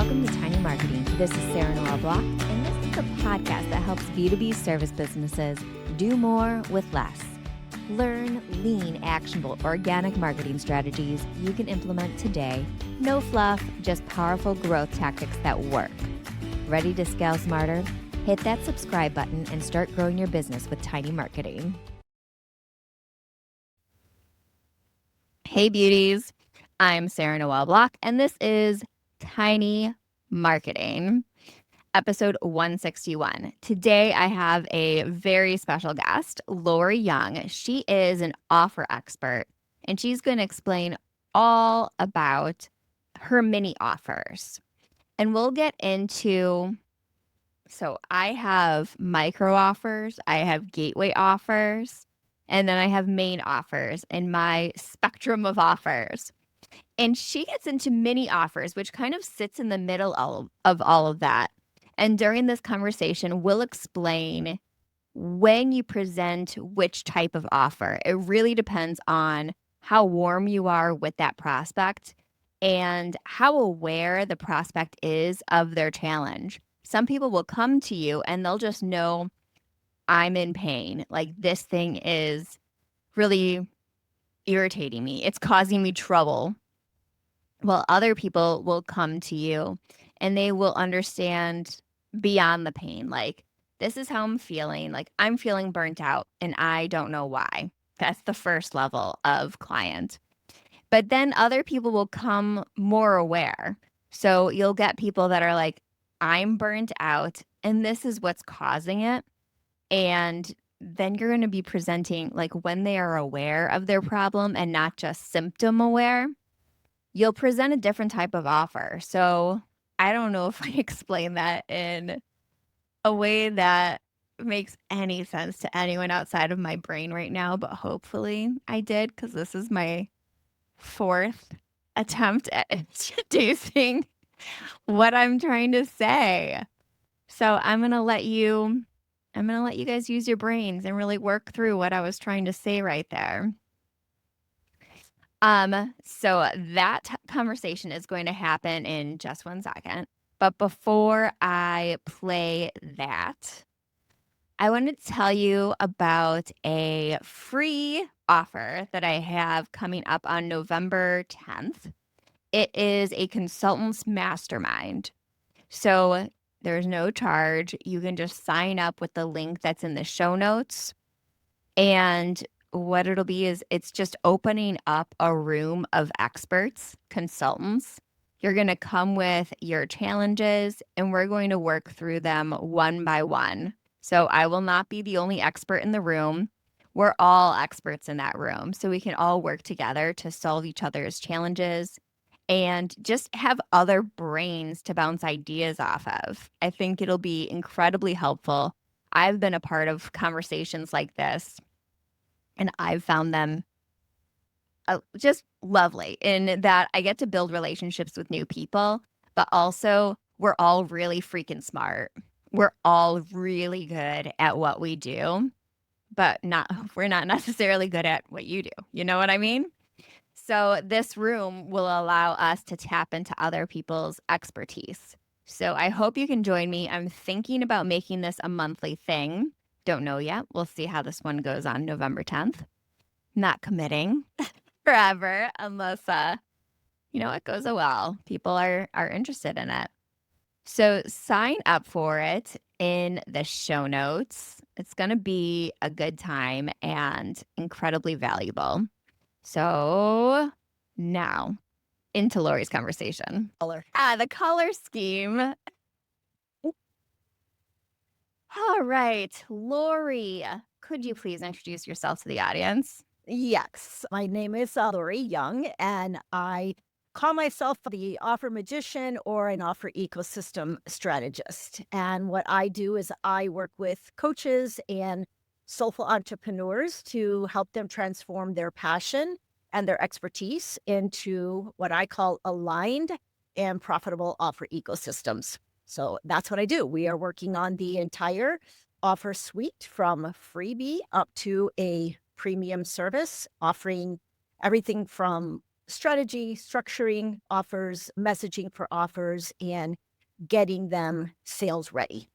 Welcome to Tiny Marketing. This is Sarah Noel Block, and this is the podcast that helps B2B service businesses do more with less. Learn lean, actionable, organic marketing strategies you can implement today. No fluff, just powerful growth tactics that work. Ready to scale smarter? Hit that subscribe button and start growing your business with Tiny Marketing. Hey beauties, I'm Sarah Noel Block, and this is Tiny Marketing, episode 161. Today I have a very special guest, Lori Young. She is an offer expert, and she's going to explain all about her mini offers. And we'll get into, so I have micro offers, I have gateway offers, and then I have main offers in my spectrum of offers. And she gets into mini offers, which kind of sits in the middle of all of that. And during this conversation, we'll explain when you present which type of offer. It really depends on how warm you are with that prospect and how aware the prospect is of their challenge. Some people will come to you and they'll just know, I'm in pain. Like, this thing is really irritating me. It's causing me trouble. Well, other people will come to you and they will understand beyond the pain. Like, this is how I'm feeling. Like, I'm feeling burnt out and I don't know why. That's the first level of client. But then other people will come more aware. So you'll get people that are like, I'm burnt out and this is what's causing it. And then you're going to be presenting like when they are aware of their problem and not just symptom aware. You'll present a different type of offer. So I don't know if I explain that in a way that makes any sense to anyone outside of my brain right now, but hopefully I did, because this is my fourth attempt at introducing what I'm trying to say. So I'm going to let you guys use your brains and really work through what I was trying to say right there. So that conversation is going to happen in just 1 second. But before I play that, I wanted to tell you about a free offer that I have coming up on November 10th. It is a consultant's mastermind. So there's no charge. You can just sign up with the link that's in the show notes. And what it'll be is it's just opening up a room of experts, consultants. You're going to come with your challenges and we're going to work through them one by one. So I will not be the only expert in the room. We're all experts in that room. So we can all work together to solve each other's challenges and just have other brains to bounce ideas off of. I think it'll be incredibly helpful. I've been a part of conversations like this, and I've found them just lovely in that I get to build relationships with new people, but also we're all really freaking smart. We're all really good at what we do, but we're not necessarily good at what you do. You know what I mean? So this room will allow us to tap into other people's expertise. So I hope you can join me. I'm thinking about making this a monthly thing. Don't know yet. We'll see how this one goes on November 10th. Not committing forever unless, it goes well. People are interested in it. So sign up for it in the show notes. It's going to be a good time and incredibly valuable. So now into Lori's conversation. The color scheme. All right, Lori, could you please introduce yourself to the audience? Yes, my name is Lori Young, and I call myself the offer magician or an offer ecosystem strategist. And what I do is I work with coaches and soulful entrepreneurs to help them transform their passion and their expertise into what I call aligned and profitable offer ecosystems. So that's what I do. We are working on the entire offer suite from freebie up to a premium service, offering everything from strategy, structuring offers, messaging for offers, and getting them sales ready.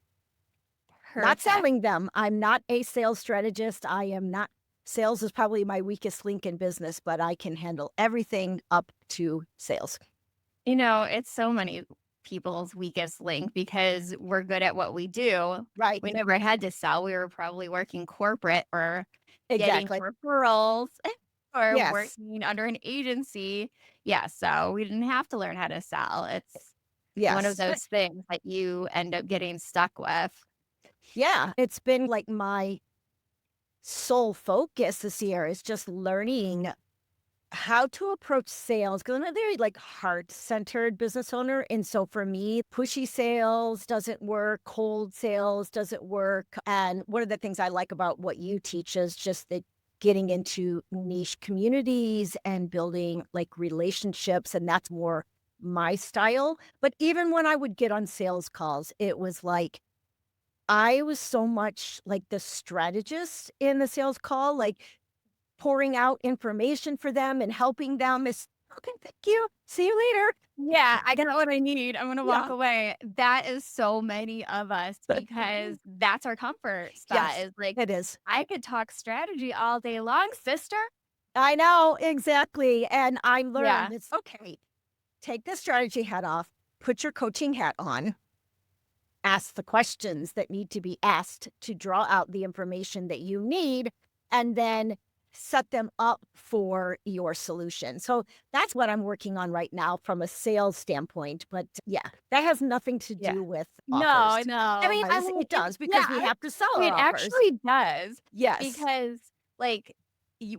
Not Perfect. selling them. I'm not a sales strategist. I am not. Sales is probably my weakest link in business, but I can handle everything up to sales. It's so many people's weakest link because we're good at what we do. Right. We never had to sell. We were probably working corporate or getting Exactly. referrals or Yes. working under an agency. Yeah, so we didn't have to learn how to sell. It's one of Yes. those things that you end up getting stuck with. Yeah. It's been like my sole focus this year is just learning how to approach sales because I'm a very like heart-centered business owner. And so for me, pushy sales doesn't work, cold sales doesn't work. And one of the things I like about what you teach is just that getting into niche communities and building like relationships. And that's more my style. But even when I would get on sales calls, it was like I was so much like the strategist in the sales call, like pouring out information for them and helping them is, "Okay, thank you. See you later." Yeah, I got what I need. I'm gonna walk Yeah. away. That is so many of us But because that's our comfort spot yes, is like, it is. I could talk strategy all day long, sister. I know, exactly, and I learned Yeah. it's, okay, take the strategy hat off, put your coaching hat on, ask the questions that need to be asked to draw out the information that you need, and then set them up for your solution. So that's what I'm working on right now from a sales standpoint. But yeah, that has nothing to Yeah. do with No, offers. no. I mean, It does because we yeah, have to sell our it offers. actually does Yes. because, like,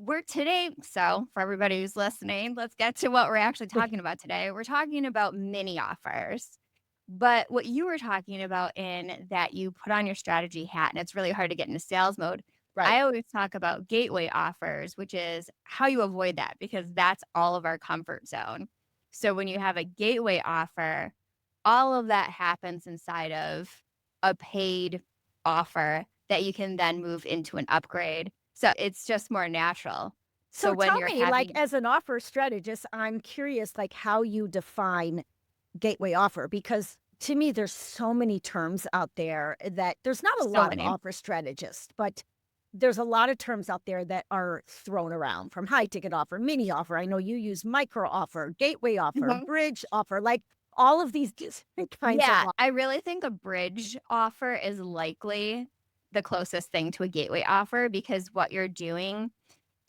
we're today. So, for everybody who's listening, let's get to what we're actually talking about today. We're talking about mini offers. But what you were talking about in that you put on your strategy hat and it's really hard to get into sales mode. Right. I always talk about gateway offers, which is how you avoid that because that's all of our comfort zone. So when you have a gateway offer, all of that happens inside of a paid offer that you can then move into an upgrade. So it's just more natural. So So when tell you're me, like, having as an offer strategist, I'm curious, like, how you define gateway offer because to me, there's so many terms out there that there's not a so lot of many, offer strategists, but there's a lot of terms out there that are thrown around from high ticket offer, mini offer. I know you use micro offer, gateway offer, Mhm. bridge offer, like all of these different kinds of Yeah, I really think a bridge offer is likely the closest thing to a gateway offer because what you're doing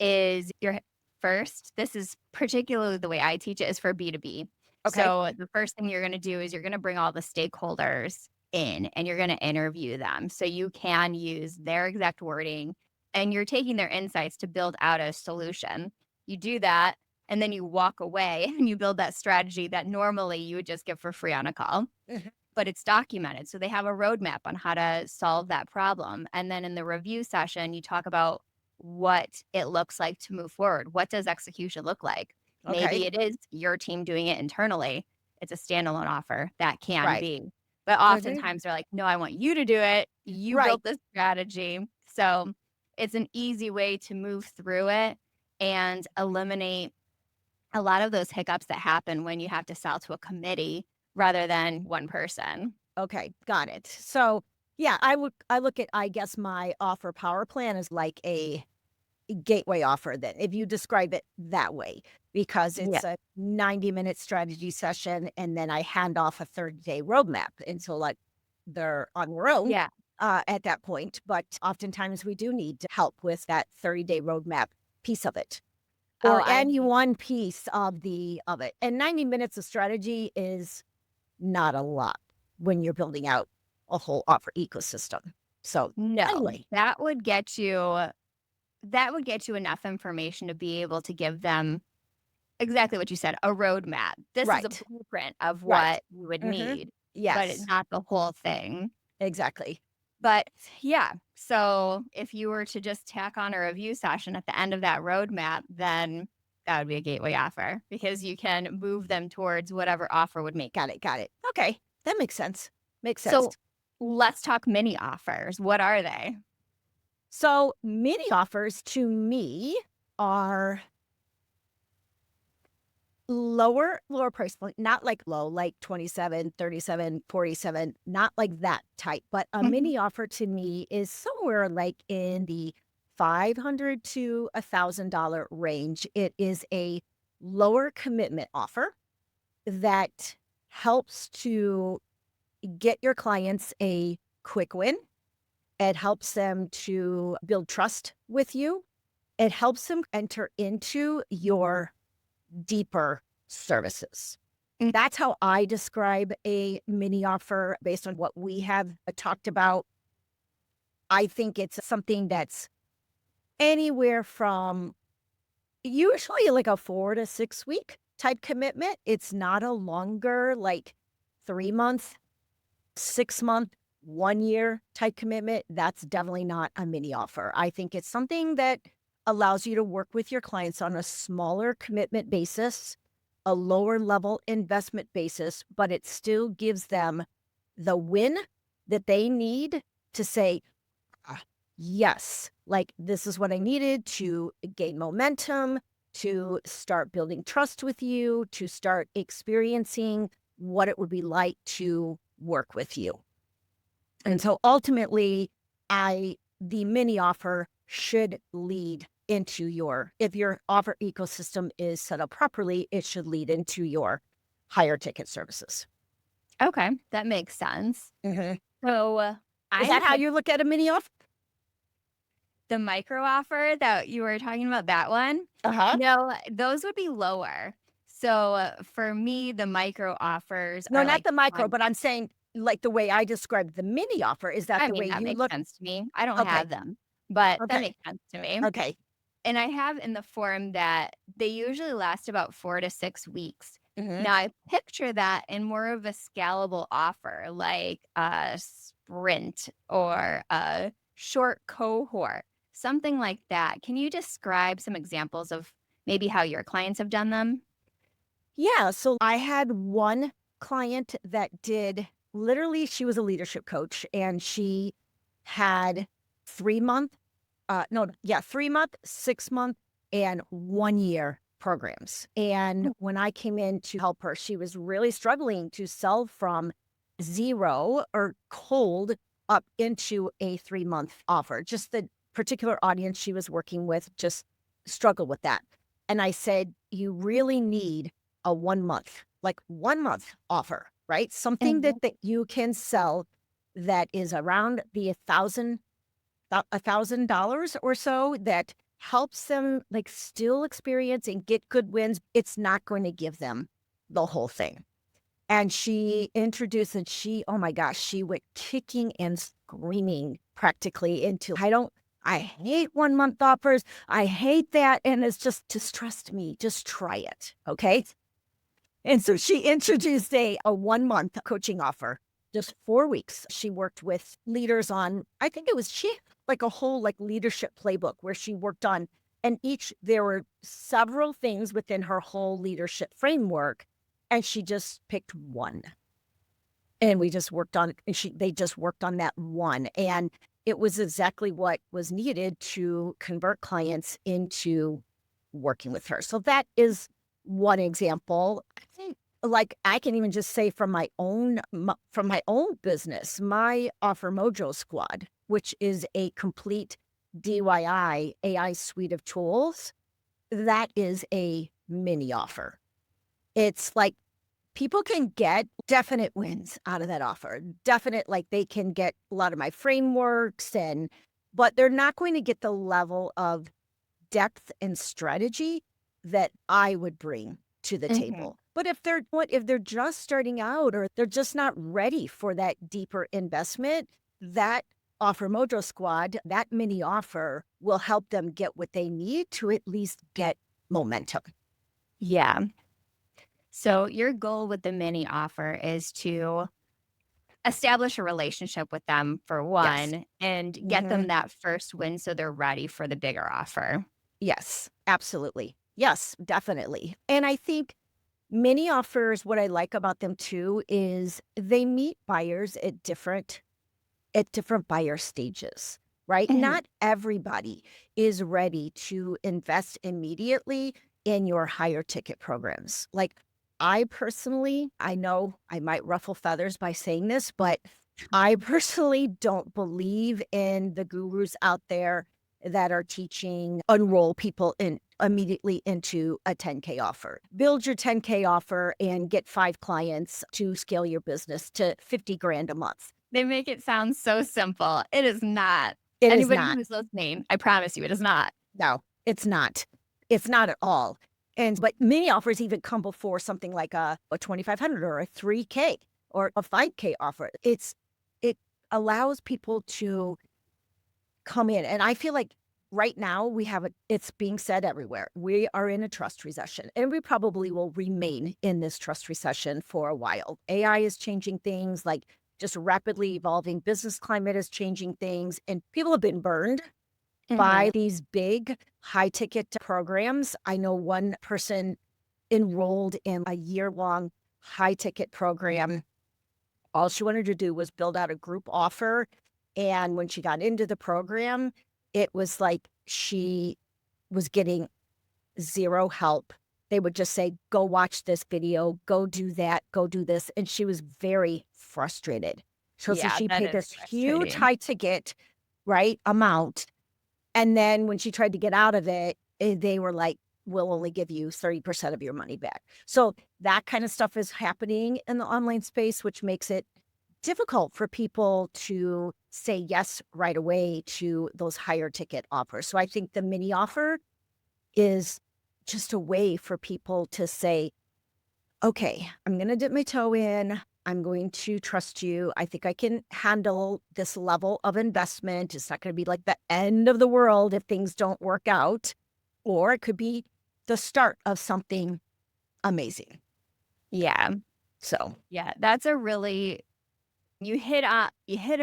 is you're first, this is particularly the way I teach it is for B2B. okay. So the first thing you're going to do is you're going to bring all the stakeholders in and you're going to interview them. So you can use their exact wording and you're taking their insights to build out a solution. You do that and then you walk away and you build that strategy that normally you would just get for free on a call, Mhm. but it's documented. So they have a roadmap on how to solve that problem. And then in the review session, you talk about what it looks like to move forward. What does execution look like? Okay. Maybe it is your team doing it internally. It's a standalone offer that can Right. be. But Okay. oftentimes they're like, no, I want you to do it. You Right. built this strategy. So it's an easy way to move through it and eliminate a lot of those hiccups that happen when you have to sell to a committee rather than one person. Okay, got it. So, yeah, I look at I guess my offer power plan is like a gateway offer then if you describe it that way because Yeah. it's a 90-minute strategy session and then I hand off a 30-day roadmap. And so like they're on their own Yeah. at that point, but oftentimes we do need help with that 30-day roadmap piece of it Oh, or I any one piece of the of it. And 90 minutes of strategy is not a lot when you're building out a whole offer ecosystem. So, no. anyway, That would get you enough information to be able to give them exactly what you said, a roadmap. This is a right, blueprint of right. what you would Mhm. need, but Yes, not the whole thing. exactly. But yeah, so if you were to just tack on a review session at the end of that roadmap, then that would be a gateway offer because you can move them towards whatever offer would make. Got it, got it. Okay, that makes sense. Makes sense. So let's talk mini offers. What are they? So, mini offers to me are lower price point, not like low, like 27, 37, 47, not like that type. But a Mhm. mini offer to me is somewhere like in the 500 to $1,000 range. It is a lower commitment offer that helps to get your clients a quick win. It helps them to build trust with you. It helps them enter into your deeper services. Mm. That's how I describe a mini offer based on what we have talked about. I think it's something that's anywhere from usually like a 4 to 6 week type commitment. It's not a longer, like 3 month, 6 month, 1 year type commitment. That's definitely not a mini offer. I think it's something that allows you to work with your clients on a smaller commitment basis, a lower level investment basis, but it still gives them the win that they need to say, "Ah, yes, like this is what I needed to gain momentum, to start building trust with you, to start experiencing what it would be like to work with you." And so ultimately, the mini offer should lead into if your offer ecosystem is set up properly, it should lead into your higher ticket services. Okay, that makes sense. Mhm. So, Is I'm that how you look at a mini offer? the micro offer that you were talking about, that one? Uh-huh. No, those would be lower. So, for me, the micro offers No, are not like the micro, one. but I'm saying like the way I described the mini offer. Is that I the mean, way that you makes look? sense to me. I don't Okay. have them, but that Okay. makes sense to me. Okay. And I have in the form that they usually last about 4 to 6 weeks. Mhm. Now, I picture that in more of a scalable offer, like a sprint or a short cohort, something like that. Can you describe some examples of maybe how your clients have done them? Yeah, so I had one client that did literally she was a leadership coach and she had 3 month no, yeah, 3 month, 6 month, and 1 year programs. And Mm. when I came in to help her, she was really struggling to sell from zero or cold up into a 3 month offer. Just the particular audience she was working with just struggled with that. And I said, you really need a 1 month, like 1 month offer, right? Something Mhm. that you can sell that is around the $1,000 or so that helps them like still experience and get good wins. It's not going to give them the whole thing. And she introduced and oh my gosh, she went kicking and screaming practically into, I hate 1 month offers. I hate that. And it's just trust me, just try it. Okay. And so she introduced a 1 month coaching offer, just 4 weeks. She worked with leaders on, I think it was like a whole like leadership playbook where she worked on, and there were several things within her whole leadership framework. And she just picked one. And we just worked on, they just worked on that one. And it was exactly what was needed to convert clients into working with her. So that is one example. I think like I can even just say from my own business, my Offer Mojo Squad, which is a complete DIY AI suite of tools, that is a mini offer. It's like people can get definite wins out of that offer. Definite, like they can get a lot of my frameworks but they're not going to get the level of depth and strategy that I would bring to the Mhm. table. But if they're just starting out or they're just not ready for that deeper investment, that Offer Mojo Squad, that mini offer will help them get what they need to at least get momentum. Yeah. So, your goal with the mini offer is to establish a relationship with them for Yes. one and get Mhm. them that first win so they're ready for the bigger offer. Yes, absolutely. Yes, definitely. And I think many offers, what I like about them too is they meet buyers at different buyer stages, right? Mhm. Not everybody is ready to invest immediately in your higher ticket programs. Like I personally, I know I might ruffle feathers by saying this, but I personally don't believe in the gurus out there that are teaching enroll people in immediately into a 10K offer. Build your 10K offer and get 5 clients to scale your business to 50 grand a month. They make it sound so simple. It is not. It is Anybody not. who's listening, I promise you, it is not. No, it's not. It's not at all. And but many offers even come before something like a 2,500 or a 3K or a 5K offer. It allows people to come in. And I feel like right now it's being said everywhere. We are in a trust recession and we probably will remain in this trust recession for a while. AI is changing things, like just rapidly evolving business climate is changing things, and people have been burned by Mhm. these big high ticket programs. I know one person enrolled in a year-long high ticket program. All she wanted to do was build out a group offer. And when she got into the program, it was like she was getting zero help. They would just say, go watch this video, go do that, go do this. And she was very frustrated. So Yeah, she that paid is this huge frustrating. high ticket, right, amount. And then when she tried to get out of it, they were like, we'll only give you 30% of your money back. So that kind of stuff is happening in the online space, which makes it difficult for people to say yes right away to those higher ticket offers. So I think the mini offer is just a way for people to say, okay, I'm going to dip my toe in. I'm going to trust you. I think I can handle this level of investment. It's not going to be like the end of the world if things don't work out, or it could be the start of something amazing. Yeah. So, Yeah, that's a really you hit a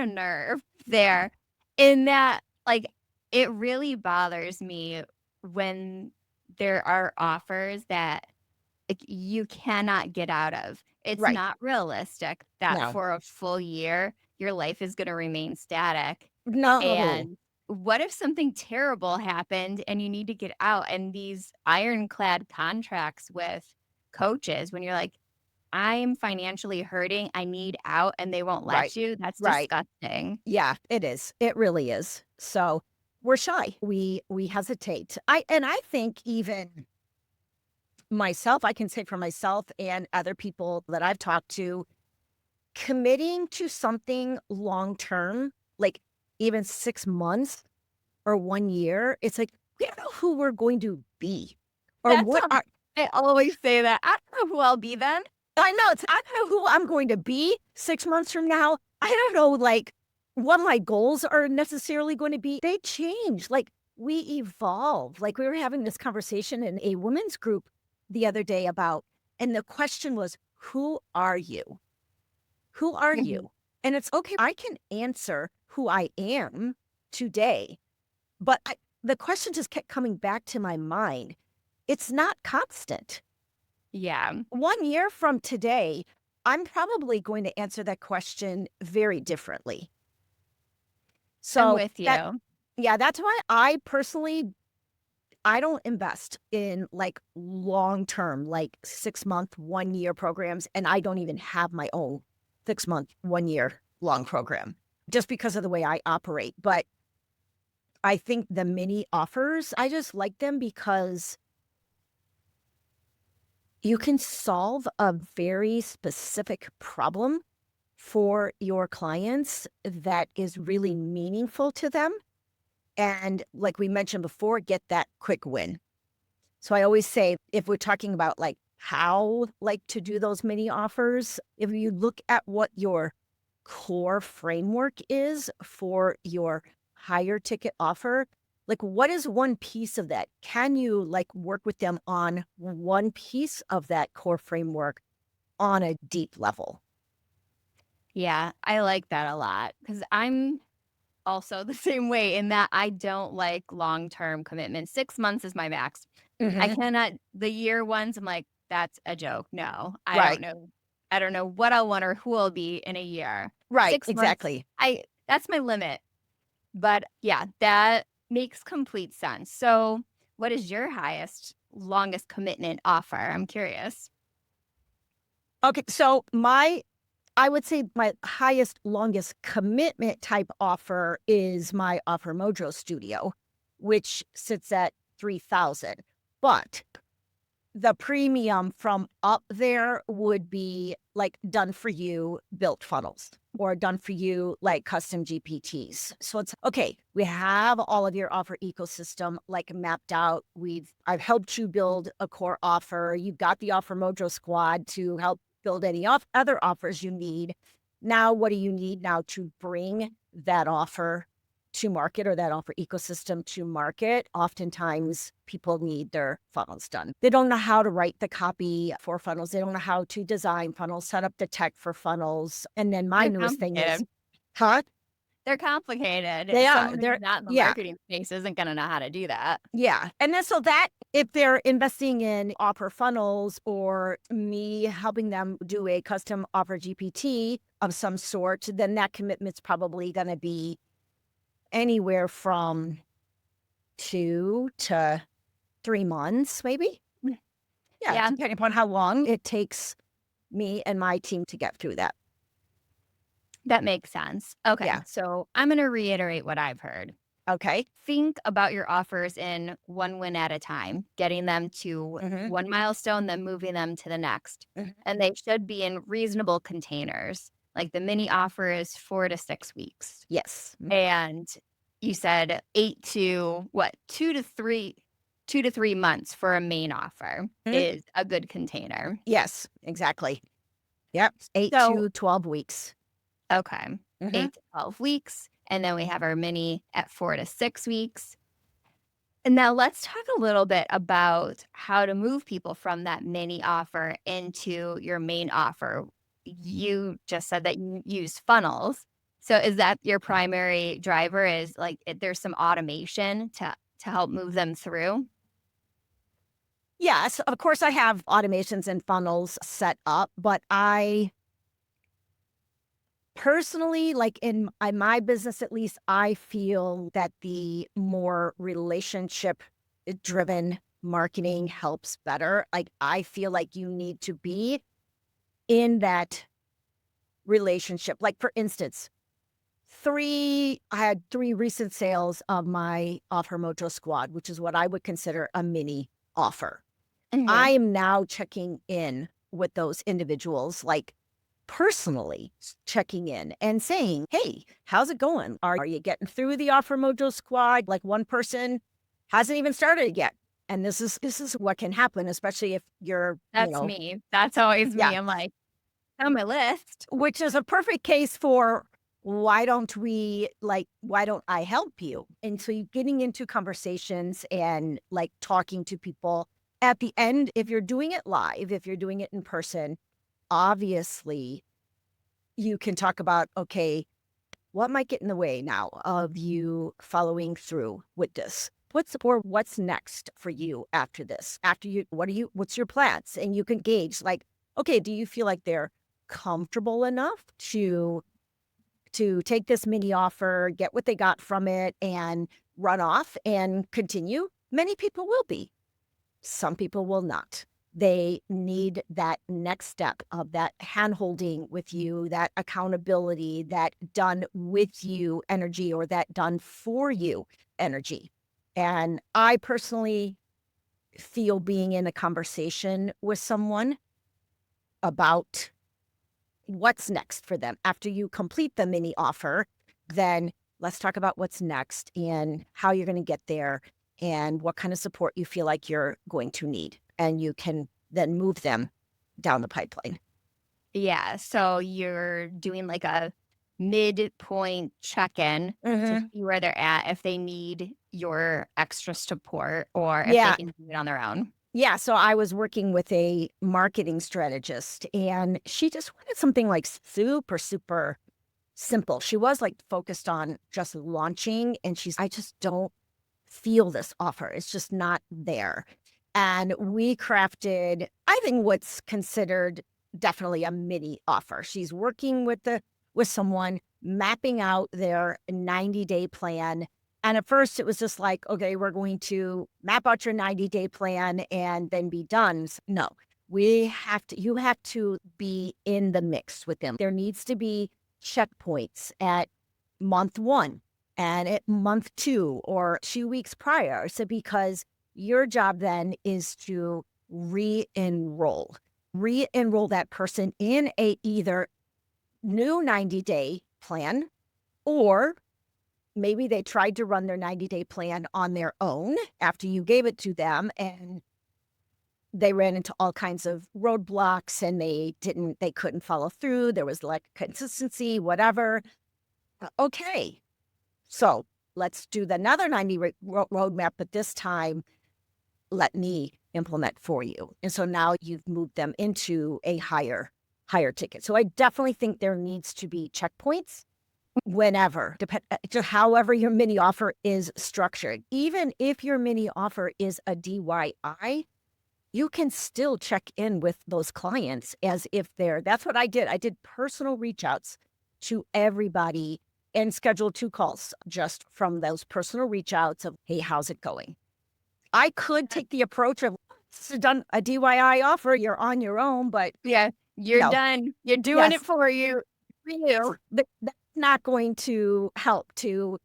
nerve there in that, like, it really bothers me when there are offers that, like, you cannot get out of. It's right. not realistic that No, for a full year, your life is gonna remain static, no, and what if something terrible happened and you need to get out, and these ironclad contracts with coaches when you're like, "I'm financially hurting, I need out," and they won't right. let you, that's Right. disgusting. Yeah, it is. It really is. So we're shy. We hesitate. I think even myself, I can say for myself and other people that I've talked to, committing to something long term, like even 6 months or 1 year, it's like we don't know who we're going to be or That's what how are I always say that. I don't know who I'll be then. I know it's I don't know who I'm going to be 6 months from now. I don't know like what my goals are necessarily going to be. They change. Like we evolve. Like we were having this conversation in a women's group the other day about, and the question was, who are you? Who are Mhm. you? And it's okay. I can answer who I am today, but the question just kept coming back to my mind. It's not constant. Yeah, 1 year from today, I'm probably going to answer that question very differently. I'm So with that, you. yeah, that's why I personally, I don't invest in like long term, like 6 month, 1 year programs. And I don't even have my own 6 month, 1 year long program just because of the way I operate. But I think the mini offers, I just like them because you can solve a very specific problem for your clients that is really meaningful to them. And like we mentioned before, get that quick win. So I always say, if we're talking about like how like to do those mini offers, if you look at what your core framework is for your higher ticket offer, like what is one piece of that? Can you like work with them on one piece of that core framework on a deep level? Yeah, I like that a lot because 'cause I'm also the same way in that I don't like long-term commitments. 6 months is my max. I Hmm. cannot the year ones, I'm like, "That's a joke. No, I don't Right. know. I don't know what I'll want or who I'll be in a year." Right. 6 months, Exactly. I that's my limit. But yeah, that makes complete sense. So, what is your highest longest commitment offer? I'm curious. Okay, so I would say my highest, longest commitment type offer is my Offer Mojo Studio, which sits at 3,000. But the premium from up there would be like done for you built funnels or done for you like custom GPTs. So it's okay, we have all of your offer ecosystem like mapped out. I've helped you build a core offer. You've got the Offer Mojo squad to help build any other offers you need. Now, what do you need now to bring that offer to market or that offer ecosystem to market? Oftentimes people need their funnels done. They don't know how to write the copy for funnels. They don't know how to design funnels, set up the tech for funnels. And then my They're newest thing is, complicated. huh? They're complicated. They are. Someone who's They're, not in the yeah. marketing space isn't going to know how to do that. Yeah. And then so that if they're investing in offer funnels or me helping them do a custom offer GPT of some sort, then that commitment's probably going to be anywhere from 2 to 3 months, maybe. Yeah, Yeah, depending upon how long it takes me and my team to get through that. that makes sense. Okay, Yeah. so I'm going to reiterate what I've heard. Okay. Think about your offers in one win at a time, getting them to Mhm. one milestone, then moving them to the next. Mhm. And they should be in reasonable containers. Like the mini offer is 4 to 6 weeks. Yes. And you said 2 to 3 months for a main offer Mhm. is a good container. Yes, exactly. Yep. 8 So, to 12 weeks. okay, Mhm. 8 to 12 weeks. And then we have our mini at 4 to 6 weeks. And now let's talk a little bit about how to move people from that mini offer into your main offer. You just said that you use funnels. So is that your primary driver is like there's some automation to help move them through? Yes, of course I have automations and funnels set up, but I personally, like in my business at least, I feel that the more relationship driven marketing helps better. Like I feel like you need to be in that relationship. Like for instance, I had 3 recent sales of my Offer Mojo squad, which is what I would consider a mini offer. I Mhm. am now checking in with those individuals, like personally checking in and saying, "Hey, how's it going? Are you getting through the Offer Mojo squad?" Like one person hasn't even started yet. And this is what can happen, especially if you're, That's me. That's always yeah, me. I'm like, on my list. which is a perfect case for why don't I help you? And so you getting into conversations and like talking to people at the end, if you're doing it live, if you're doing it in person, obviously you can talk about, okay, what might get in the way now of you following through with this? What's next for you after this? After you, what's your plans? And you can gauge like, okay, do you feel like they're comfortable enough to take this mini offer, get what they got from it and run off and continue? Many people will be. Some people will not. They need that next step of that handholding with you, that accountability, that done with you energy, or that done for you energy. And I personally feel being in a conversation with someone about what's next for them after you complete the mini offer, then let's talk about what's next and how you're going to get there and what kind of support you feel like you're going to need. And you can then move them down the pipeline. Yeah. So you're doing like a midpoint check-in to Hmm. see where they're at, if they need your extra support or if they Yeah. can do it on their own. Yeah. So I was working with a marketing strategist and she just wanted something like super, super simple. She was like focused on just launching and I just don't feel this offer. It's just not there. And we crafted, I think, what's considered definitely a mini offer. She's working with someone, mapping out their 90-day plan, And at first it was just like, okay, we're going to map out your 90-day plan and then be done. No, you have to be in the mix with them. There needs to be checkpoints at month 1 and at month 2 or 2 weeks prior. So because your job then is to re-enroll that person in a either new 90-day plan, or maybe they tried to run their 90-day plan on their own after you gave it to them and they ran into all kinds of roadblocks and they couldn't follow through. There was like consistency, whatever. Okay. So let's do another 90 roadmap, but this time let me implement for you. And so now you've moved them into a higher ticket. So I definitely think there needs to be checkpoints whenever, however your mini offer is structured. Even if your mini offer is a DIY, you can still check in with those clients as if that's what I did. I did personal reach outs to everybody and scheduled 2 calls just from those personal reach outs of, hey, how's it going? I could take the approach of, this is done a DIY offer, you're on your own, but Yeah, you're no. done. You're doing it for you. That's not going to help to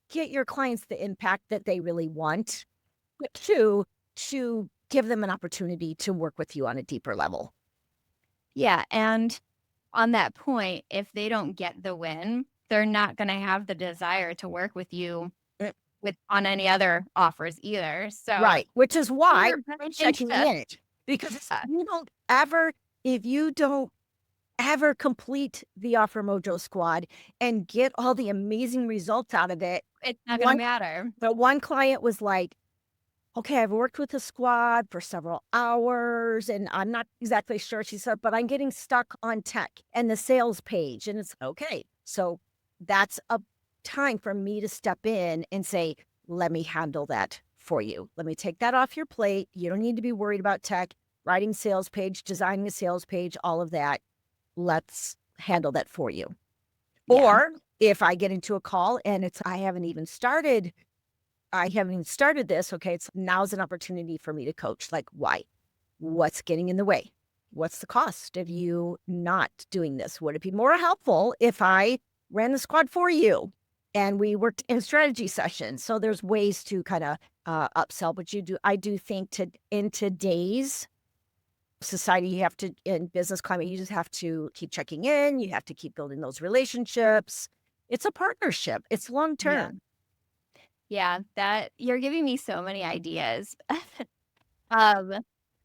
get your clients the impact that they really want, but 2, to give them an opportunity to work with you on a deeper level. Yeah, and on that point, if they don't get the win, they're not gonna have the desire to work with you Mm. on any other offers either, so Right, which is why you're I'm in checking shift. in, because if you don't ever complete the Offer Mojo Squad and get all the amazing results out of it, It's not gonna matter. one client was like, okay, I've worked with the squad for several hours and I'm not exactly sure. She said, but I'm getting stuck on tech and the sales page. And it's okay. So that's a time for me to step in and say, let me handle that for you. Let me take that off your plate. You don't need to be worried about tech, writing sales page, designing a sales page, all of that. Let's handle that for you. Yeah. Or if I get into a call and I haven't even started this. Okay, now's an opportunity for me to coach. Like, why? What's getting in the way? What's the cost of you not doing this? Would it be more helpful if I ran the squad for you and we worked in strategy sessions? So there's ways to kind of upsell, but I do think in today's society, in business climate, you just have to keep checking in. You have to keep building those relationships. It's a partnership. It's long term. Yeah, that you're giving me so many ideas. Um,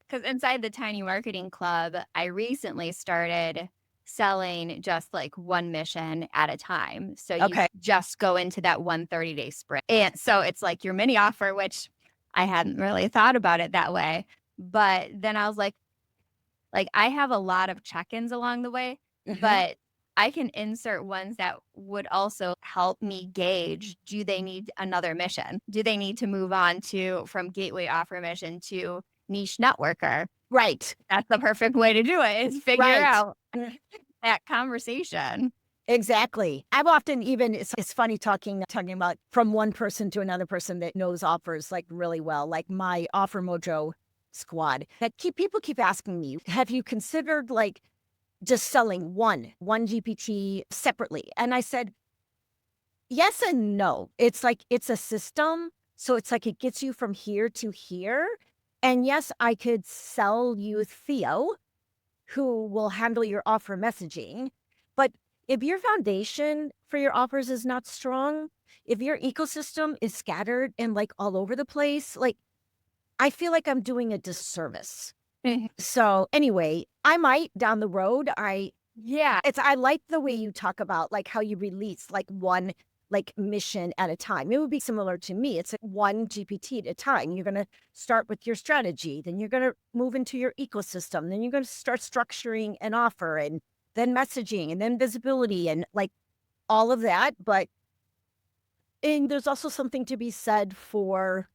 because inside the Tiny Marketing Club, I recently started selling just like one mission at a time. So you Okay. just go into that 130-day sprint. And so it's like your mini offer, which I hadn't really thought about it that way. But then I was like I have a lot of check-ins along the way, Mhm. but I can insert ones that would also help me gauge, do they need another mission? Do they need to move on from gateway offer mission to niche networker? Right. That's the perfect way to do it, is figure Right. out that conversation. Exactly. I've often it's funny talking about from one person to another person that knows offers like really well, like my Offer Mojo squad. People keep asking me, have you considered like just selling one GPT separately? And I said, yes and no. It's like it's a system. So it's like it gets you from here to here. And yes, I could sell you Theo, who will handle your offer messaging. But if your foundation for your offers is not strong, if your ecosystem is scattered and like all over the place, like I feel like I'm doing a disservice. So anyway, I might down the road, Yeah. I like the way you talk about like how you release like one like mission at a time. It would be similar to me. It's like one GPT at a time. You're going to start with your strategy, then you're going to move into your ecosystem, then you're going to start structuring an offer and then messaging and then visibility and like all of that. And there's also something to be said for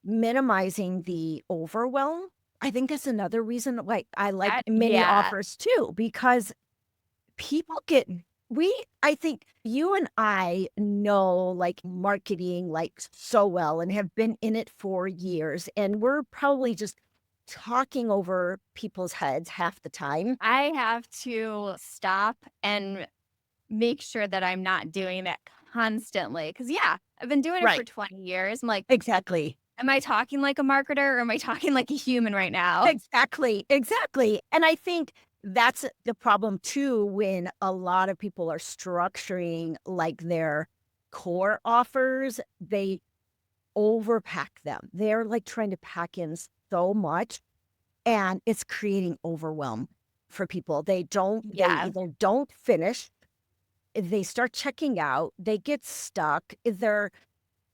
minimizing the overwhelm. I think that's another reason like I like mini Yeah. offers too, because people get I think you and I know like marketing like so well and have been in it for years. And we're probably just talking over people's heads half the time. I have to stop and make sure that I'm not doing that constantly. Cause yeah, I've been doing it for Right. 20 years. I'm like, Exactly. am I talking like a marketer or am I talking like a human right now? Exactly. Exactly. And I think that's the problem too when a lot of people are structuring like their core offers, they overpack them. They're like trying to pack in so much and it's creating overwhelm for people. They Yeah. either don't finish, they start checking out, they get stuck, their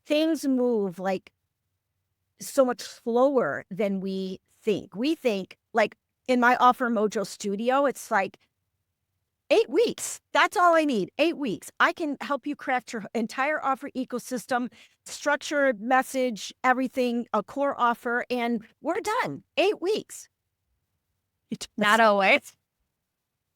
things move like so much slower than we think. We think like in my Offer Mojo studio, it's like 8 weeks. That's all I need. 8 weeks. I can help you craft your entire offer ecosystem, structure, message, everything, a core offer, and we're done. 8 weeks. It Not always.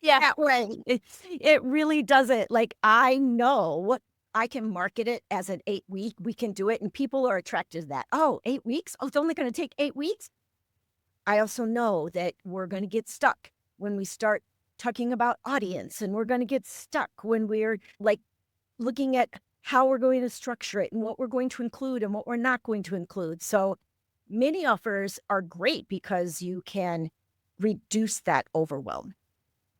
Yeah. that way. It really doesn't. Like, I know I can market it as an 8 week. We can do it, and people are attracted to that. Oh, 8 weeks? Oh, it's only going to take 8 weeks? I also know that we're going to get stuck when we start talking about audience, and we're going to get stuck when we're like looking at how we're going to structure it and what we're going to include and what we're not going to include. So, mini offers are great because you can reduce that overwhelm.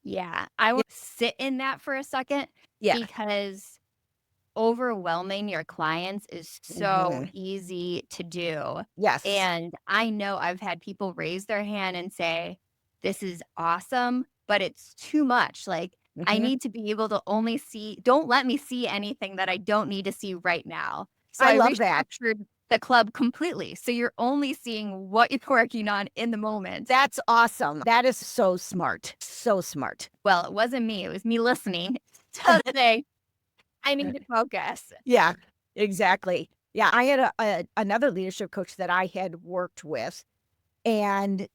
Yeah. I Yeah. will sit in that for a second Yeah. because overwhelming your clients is so Mhm. easy to do. Yes. And I know I've had people raise their hand and say, "This is awesome, but it's too much." Like, I Mhm. need to be able to only see, don't let me see anything that I don't need to see right now. So I I love that. restructured the club completely. So you're only seeing what you're working on in the moment. That's awesome. That is so smart. So smart. Well, it wasn't me, it was me listening to say, I need to focus. Yeah, exactly. Yeah, I had another leadership coach that I had worked with, and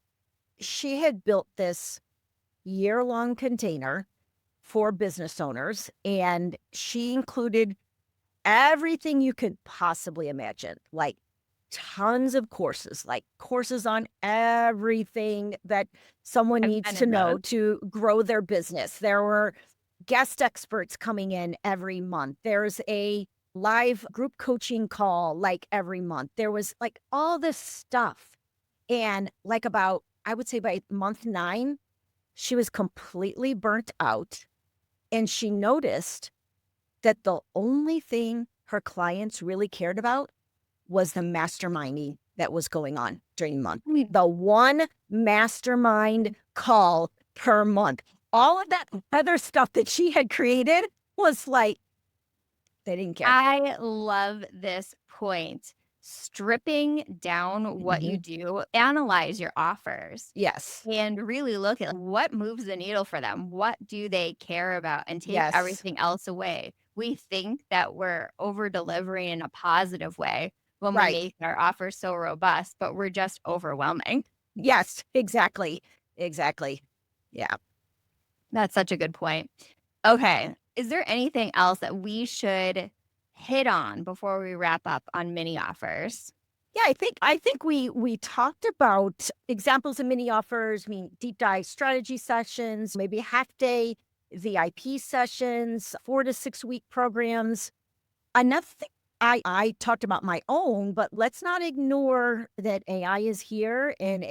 she had built this year-long container for business owners, and she included everything you could possibly imagine, like tons of courses, like courses on everything that someone I've needs been to in know those. to grow their business. There were guest experts coming in every month. There's a live group coaching call like every month. There was like all this stuff. And like about, I would say by month 9, she was completely burnt out. And she noticed that the only thing her clients really cared about was the masterminding that was going on during the month. I mean, The one mastermind call per month. All of that other stuff that she had created was like, they didn't care. I love this point. Stripping down what you Mhm. do, analyze your offers, Yes. and really look at what moves the needle for them. What do they care about? And take Yes. everything else away. We think that we're over delivering in a positive way when we Right. make our offers so robust, but we're just overwhelming. Yes. Exactly. Exactly. Yeah. That's such a good point. Okay. Is there anything else that we should hit on before we wrap up on mini offers? Yeah, I think we talked about examples of mini offers, I mean deep dive strategy sessions, maybe half day VIP sessions, 4 to 6 week programs. Another thing I talked about my own, but let's not ignore that AI is here and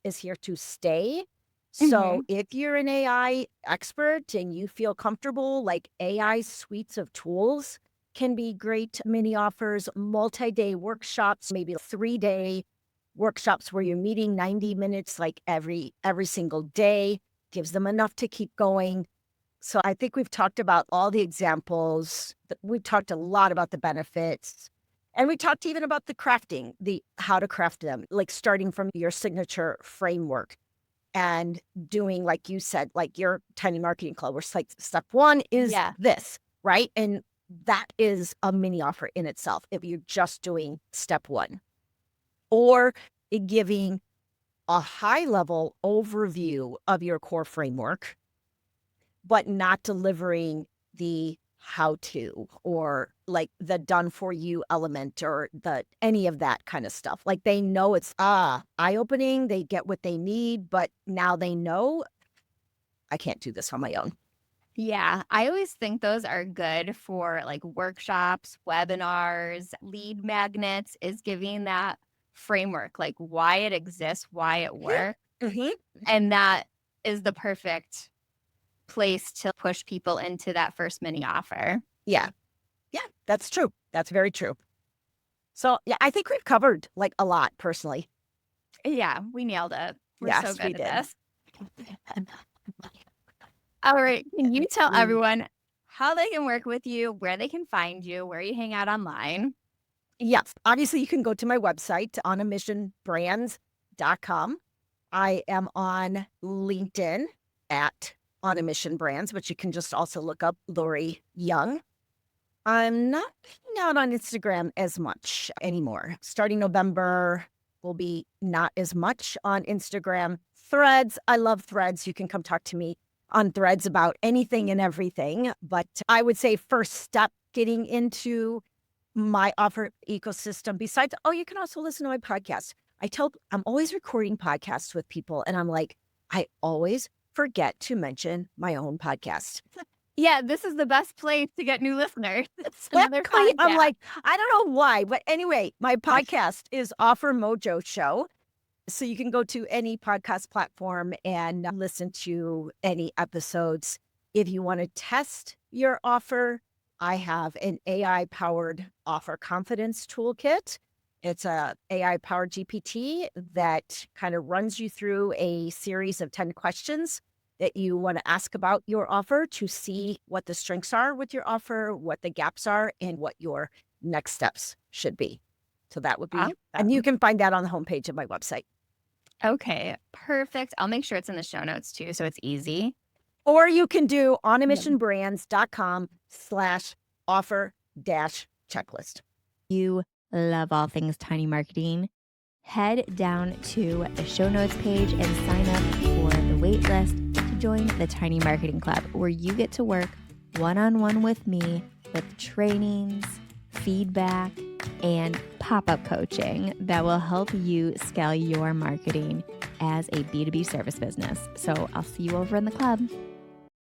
is here to stay. So Mhm. if you're an AI expert and you feel comfortable, like AI suites of tools can be great mini offers, multi-day workshops, maybe 3 day workshops where you're meeting 90 minutes like every single day, gives them enough to keep going. So I think we've talked about all the examples. We've talked a lot about the benefits. And we talked even about the crafting, the how to craft them, like starting from your signature framework and doing, like you said, like your tiny marketing club, where it's like step 1 is Yeah. this, right? And that is a mini offer in itself if you're just doing step 1 or giving a high level overview of your core framework but not delivering the how to or like the done for you element or the any of that kind of stuff. Like they know it's eye opening, they get what they need, but now they know I can't do this on my own. Yeah, I always think those are good for like workshops, webinars, lead magnets is giving that framework, like why it exists, why it works. Mm-hmm. And that is the perfect place to push people into that first mini offer. Yeah. Yeah, that's true. That's very true. So yeah, I think we've covered like a lot personally. Yeah, we nailed it. We're so Yes, we good at did. this. All right. Can you tell Mm. everyone how they can work with you, where they can find you, where you hang out online? Yes. Obviously, you can go to my website, onamissionbrands.com. I am on LinkedIn at On a Mission Brands, but you can just also look up Lori Young. I'm not hanging out on Instagram as much anymore. Starting November, will be not as much on Instagram. Threads, I love Threads. You can come talk to me on Threads about anything and everything. But I would say first step getting into my offer ecosystem, besides, oh, you can also listen to my podcast. I'm always recording podcasts with people, and I'm like, I always forget to mention my own podcast. Yeah, this is the best place to get new listeners. It's another Exactly. I'm podcast. like, I don't know why, but anyway, my podcast is Offer Mojo Show. So you can go to any podcast platform and listen to any episodes. If you want to test your offer, I have an AI powered offer confidence toolkit. It's a AI powered GPT that kind of runs you through a series of 10 questions that you want to ask about your offer to see what the strengths are with your offer, what the gaps are, and what your next steps should be. So that would be, and you can find that on the homepage of my website. Okay, perfect. I'll make sure it's in the show notes too, so it's easy. Or you can do onamissionbrands.com/offer-checklist. You love all things tiny marketing. Head down to the show notes page and sign up for the wait list to join the Tiny Marketing Club, where you get to work one-on-one with me with trainings, feedback, and pop-up coaching that will help you scale your marketing as a B2B service business. So I'll see you over in the club.